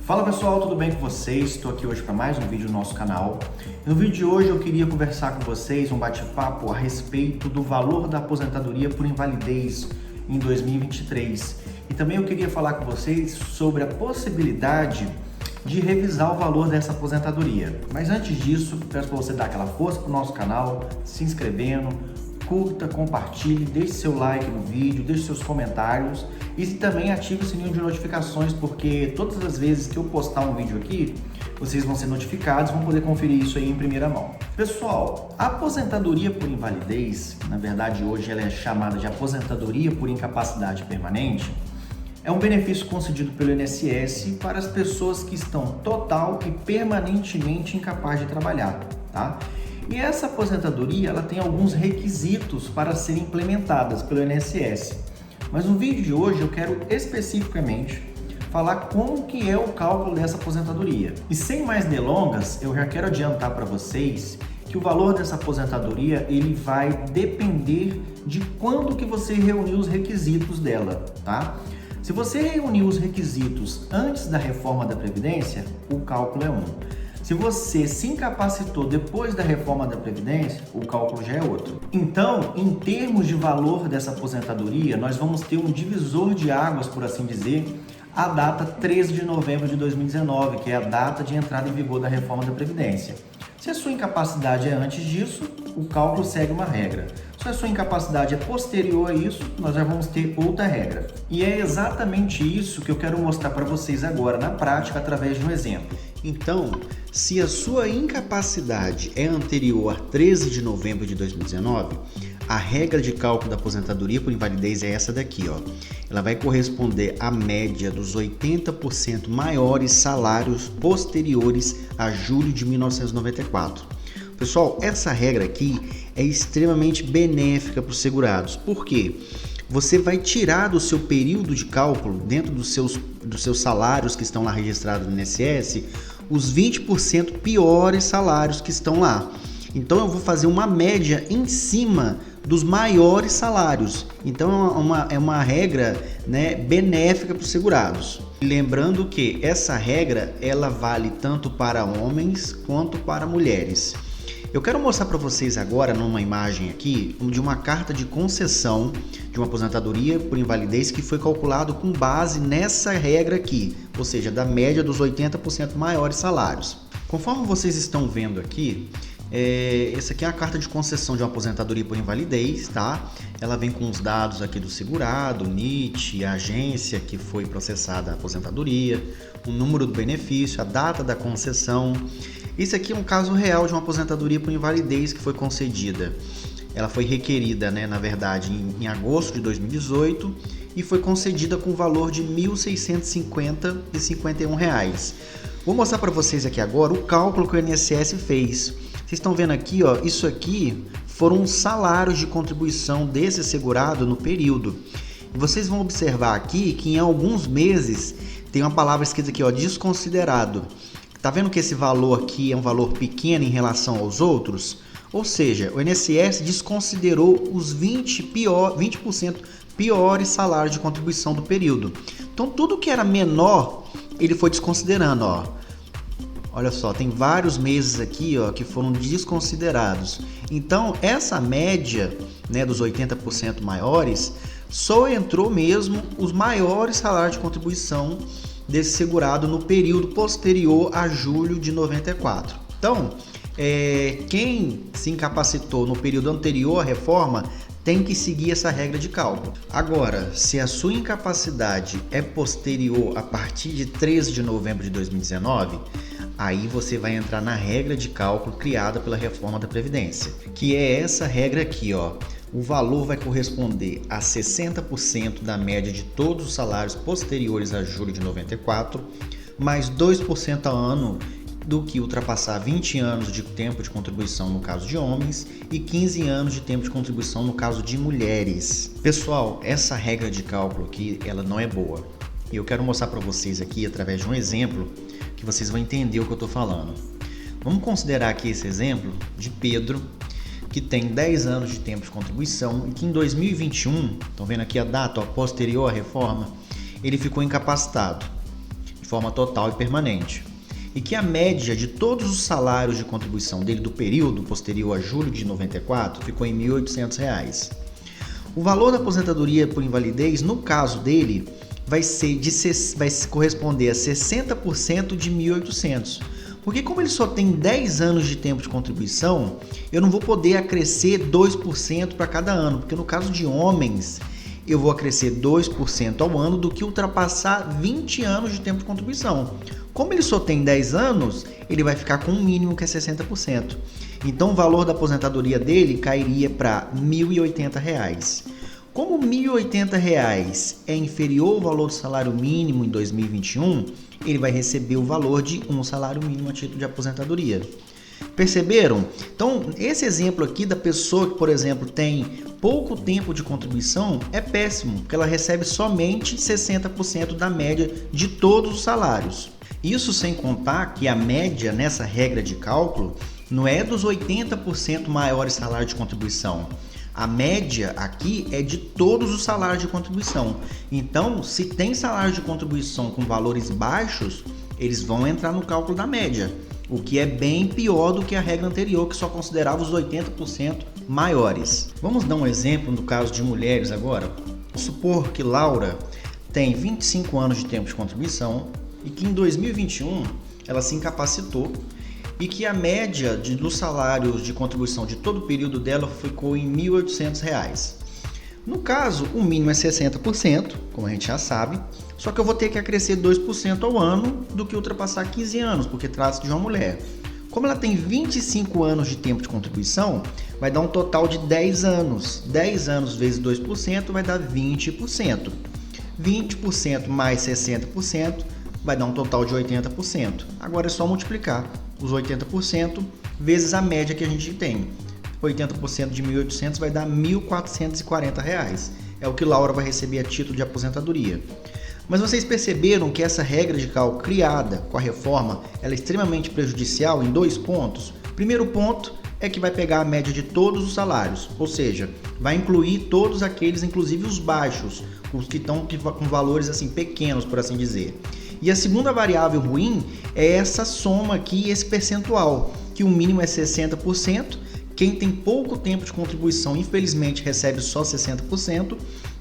Fala pessoal, tudo bem com vocês? Estou aqui hoje para mais um vídeo no nosso canal. No vídeo de hoje eu queria conversar com vocês, um bate-papo a respeito do valor da aposentadoria por invalidez em 2023. E também eu queria falar com vocês sobre a possibilidade de revisar o valor dessa aposentadoria. Mas antes disso, peço para você dar aquela força para o nosso canal, se inscrevendo, curta, compartilhe, deixe seu like no vídeo, deixe seus comentários e também ative o sininho de notificações, porque todas as vezes que eu postar um vídeo aqui, vocês vão ser notificados, vão poder conferir isso aí em primeira mão. Pessoal, a aposentadoria por invalidez, na verdade hoje ela é chamada de aposentadoria por incapacidade permanente, é um benefício concedido pelo INSS para as pessoas que estão total e permanentemente incapazes de trabalhar, tá? E essa aposentadoria ela tem alguns requisitos para serem implementadas pelo INSS. Mas no vídeo de hoje eu quero especificamente falar como que é o cálculo dessa aposentadoria. E sem mais delongas, eu já quero adiantar para vocês que o valor dessa aposentadoria ele vai depender de quando que você reuniu os requisitos dela, tá? Se você reuniu os requisitos antes da reforma da Previdência, o cálculo é 1. Se você se incapacitou depois da reforma da Previdência, o cálculo já é outro. Então, em termos de valor dessa aposentadoria, nós vamos ter um divisor de águas, por assim dizer, a data 13 de novembro de 2019, que é a data de entrada em vigor da reforma da Previdência. Se a sua incapacidade é antes disso, o cálculo segue uma regra. Se a sua incapacidade é posterior a isso, nós já vamos ter outra regra. E é exatamente isso que eu quero mostrar para vocês agora, na prática, através de um exemplo. Então, se a sua incapacidade é anterior a 13 de novembro de 2019, a regra de cálculo da aposentadoria por invalidez é essa daqui, ó. Ela vai corresponder à média dos 80% maiores salários posteriores a julho de 1994. Pessoal, essa regra aqui é extremamente benéfica para os segurados. Por quê? Você vai tirar do seu período de cálculo, dentro dos seus salários que estão lá registrados no INSS, os 20% piores salários que estão lá. Então eu vou fazer uma média em cima dos maiores salários. Então é uma regra, né, benéfica para os segurados. Lembrando que essa regra ela vale tanto para homens quanto para mulheres. Eu quero mostrar para vocês agora, numa imagem aqui, de uma carta de concessão de uma aposentadoria por invalidez que foi calculado com base nessa regra aqui, ou seja, da média dos 80% maiores salários. Conforme vocês estão vendo aqui, essa aqui é a carta de concessão de uma aposentadoria por invalidez, tá? Ela vem com os dados aqui do segurado, o NIT, a agência que foi processada a aposentadoria, o número do benefício, a data da concessão. Isso aqui é um caso real de uma aposentadoria por invalidez que foi concedida. Ela foi requerida, né, na verdade, em agosto de 2018 e foi concedida com valor de R$ 1.650,51. Vou mostrar para vocês aqui agora o cálculo que o INSS fez. Vocês estão vendo aqui, ó, isso aqui foram os salários de contribuição desse segurado no período. E vocês vão observar aqui que em alguns meses tem uma palavra escrita aqui, ó, desconsiderado. Tá vendo que esse valor aqui é um valor pequeno em relação aos outros? Ou seja, o INSS desconsiderou os 20% piores salários de contribuição do período. Então, tudo que era menor, ele foi desconsiderando, ó. Olha só, tem vários meses aqui, ó, que foram desconsiderados. Então, essa média, né, dos 80% maiores, só entrou mesmo os maiores salários de contribuição desse segurado no período posterior a julho de 94. Então, quem se incapacitou no período anterior à reforma tem que seguir essa regra de cálculo. Agora, se a sua incapacidade é posterior a partir de 13 de novembro de 2019, aí você vai entrar na regra de cálculo criada pela reforma da Previdência, que é essa regra aqui, ó. O valor vai corresponder a 60% da média de todos os salários posteriores a julho de 94, mais 2% ao ano do que ultrapassar 20 anos de tempo de contribuição no caso de homens e 15 anos de tempo de contribuição no caso de mulheres. Pessoal, essa regra de cálculo aqui, ela não é boa. E eu quero mostrar para vocês aqui, através de um exemplo, que vocês vão entender o que eu estou falando. Vamos considerar aqui esse exemplo de Pedro, que tem 10 anos de tempo de contribuição e que em 2021, estão vendo aqui a data, ó, posterior à reforma, ele ficou incapacitado. forma total e permanente. E que a média de todos os salários de contribuição dele do período posterior a julho de 94 ficou em R$ 1.800. O valor da aposentadoria por invalidez, no caso dele, vai corresponder a 60% de 1.800. Porque como ele só tem 10 anos de tempo de contribuição, eu não vou poder acrescer 2% para cada ano, porque no caso de homens, eu vou acrescer 2% ao ano do que ultrapassar 20 anos de tempo de contribuição. Como ele só tem 10 anos, ele vai ficar com um mínimo que é 60%. Então o valor da aposentadoria dele cairia para R$ 1.080. Como R$ 1.080 é inferior ao valor do salário mínimo em 2021, ele vai receber o valor de um salário mínimo a título de aposentadoria. Perceberam? Então, esse exemplo aqui da pessoa que, por exemplo, tem pouco tempo de contribuição é péssimo, porque ela recebe somente 60% da média de todos os salários. Isso sem contar que a média nessa regra de cálculo não é dos 80% maiores salários de contribuição. A média aqui é de todos os salários de contribuição. Então, se tem salário de contribuição com valores baixos, eles vão entrar no cálculo da média, o que é bem pior do que a regra anterior, que só considerava os 80% maiores. Vamos dar um exemplo no caso de mulheres agora. Vamos supor que Laura tem 25 anos de tempo de contribuição e que em 2021 ela se incapacitou e que a média dos salários de contribuição de todo o período dela ficou em R$ 1.800. No caso, o mínimo é 60%, como a gente já sabe, só que eu vou ter que acrescer 2% ao ano do que ultrapassar 15 anos, porque trata-se de uma mulher. Como ela tem 25 anos de tempo de contribuição, vai dar um total de 10 anos. 10 anos vezes 2% vai dar 20%. 20% mais 60% vai dar um total de 80%. Agora é só multiplicar os 80% vezes a média que a gente tem. 80% de 1.800 vai dar R$ 1.440. É o que Laura vai receber a título de aposentadoria. Mas vocês perceberam que essa regra de cálculo criada com a reforma ela é extremamente prejudicial em 2 pontos? Primeiro ponto é que vai pegar a média de todos os salários, ou seja, vai incluir todos aqueles, inclusive os baixos, os que estão com valores assim pequenos, por assim dizer. E a segunda variável ruim é essa soma aqui, esse percentual, que o mínimo é 60%, quem tem pouco tempo de contribuição, infelizmente, recebe só 60%,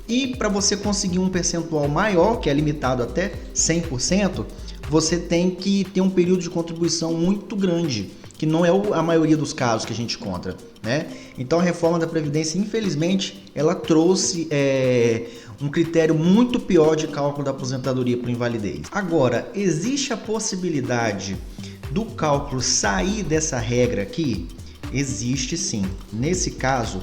e para você conseguir um percentual maior, que é limitado até 100%, você tem que ter um período de contribuição muito grande, que não é a maioria dos casos que a gente encontra, né? Então a reforma da Previdência, infelizmente, ela trouxe um critério muito pior de cálculo da aposentadoria por invalidez. Agora, existe a possibilidade do cálculo sair dessa regra aqui? Existe sim. Nesse caso,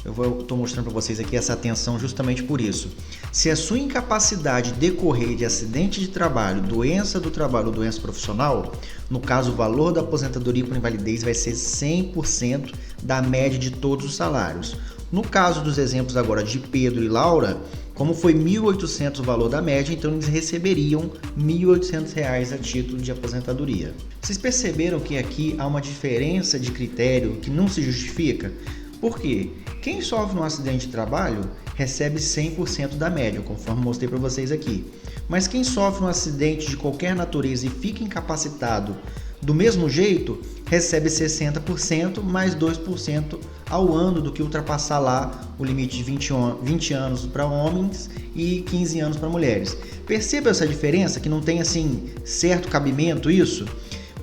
eu estou mostrando para vocês aqui essa atenção justamente por isso. Se a sua incapacidade decorrer de acidente de trabalho, doença do trabalho ou doença profissional, no caso o valor da aposentadoria por invalidez vai ser 100% da média de todos os salários. No caso dos exemplos agora de Pedro e Laura, como foi R$ 1.800 o valor da média, então eles receberiam R$ 1.800 a título de aposentadoria. Vocês perceberam que aqui há uma diferença de critério que não se justifica? Por quê? Quem sofre um acidente de trabalho recebe 100% da média, conforme mostrei para vocês aqui. Mas quem sofre um acidente de qualquer natureza e fica incapacitado do mesmo jeito, recebe 60% mais 2% ao ano do que ultrapassar lá o limite de 20 anos para homens e 15 anos para mulheres. Perceba essa diferença, que não tem assim certo cabimento isso?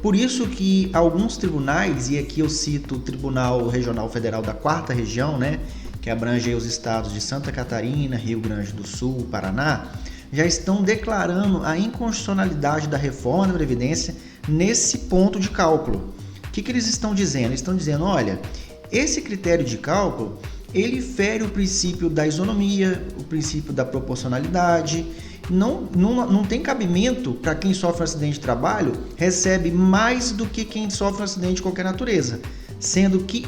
Por isso que alguns tribunais, e aqui eu cito o Tribunal Regional Federal da 4ª Região, né, que abrange os estados de Santa Catarina, Rio Grande do Sul, Paraná, já estão declarando a inconstitucionalidade da reforma da Previdência nesse ponto de cálculo. O que eles estão dizendo? Eles estão dizendo, olha, esse critério de cálculo, ele fere o princípio da isonomia, o princípio da proporcionalidade. Não tem cabimento para quem sofre um acidente de trabalho recebe mais do que quem sofre um acidente de qualquer natureza, sendo que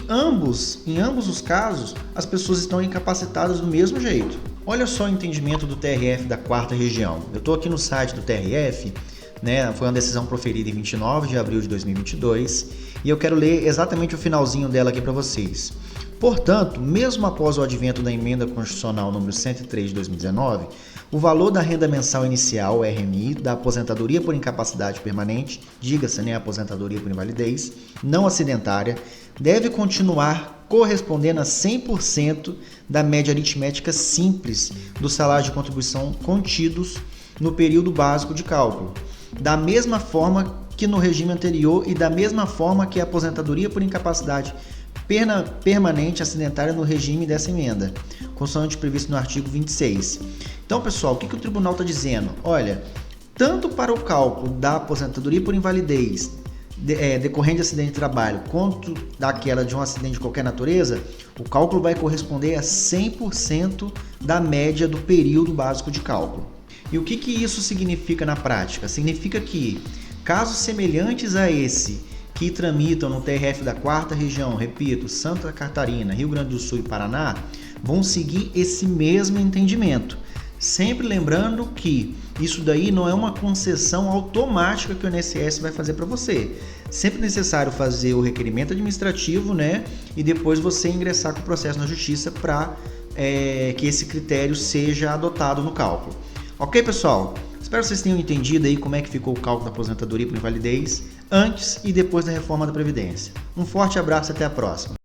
em ambos os casos as pessoas estão incapacitadas do mesmo jeito. Olha só o entendimento do TRF da 4ª Região. Eu estou aqui no site do TRF, né? Foi uma decisão proferida em 29 de abril de 2022 e eu quero ler exatamente o finalzinho dela aqui para vocês. Portanto, mesmo após o advento da Emenda Constitucional número 103 de 2019, o valor da renda mensal inicial, RMI, da aposentadoria por incapacidade permanente, diga-se, aposentadoria por invalidez, não acidentária, deve continuar correspondendo a 100% da média aritmética simples dos salários de contribuição contidos no período básico de cálculo, da mesma forma que no regime anterior e da mesma forma que a aposentadoria por incapacidade permanente acidentária no regime dessa emenda, consoante previsto no artigo 26. Então, pessoal, o que o tribunal está dizendo? Olha, tanto para o cálculo da aposentadoria por invalidez decorrente de acidente de trabalho, quanto daquela de um acidente de qualquer natureza, o cálculo vai corresponder a 100% da média do período básico de cálculo. E o que isso significa na prática? Significa que casos semelhantes a esse que tramitam no TRF da 4ª região, repito, Santa Catarina, Rio Grande do Sul e Paraná, vão seguir esse mesmo entendimento. Sempre lembrando que isso daí não é uma concessão automática que o INSS vai fazer para você. Sempre necessário fazer o requerimento administrativo, e depois você ingressar com o processo na justiça para que esse critério seja adotado no cálculo. Ok, pessoal? Espero que vocês tenham entendido aí como é que ficou o cálculo da aposentadoria por invalidez antes e depois da reforma da Previdência. Um forte abraço e até a próxima.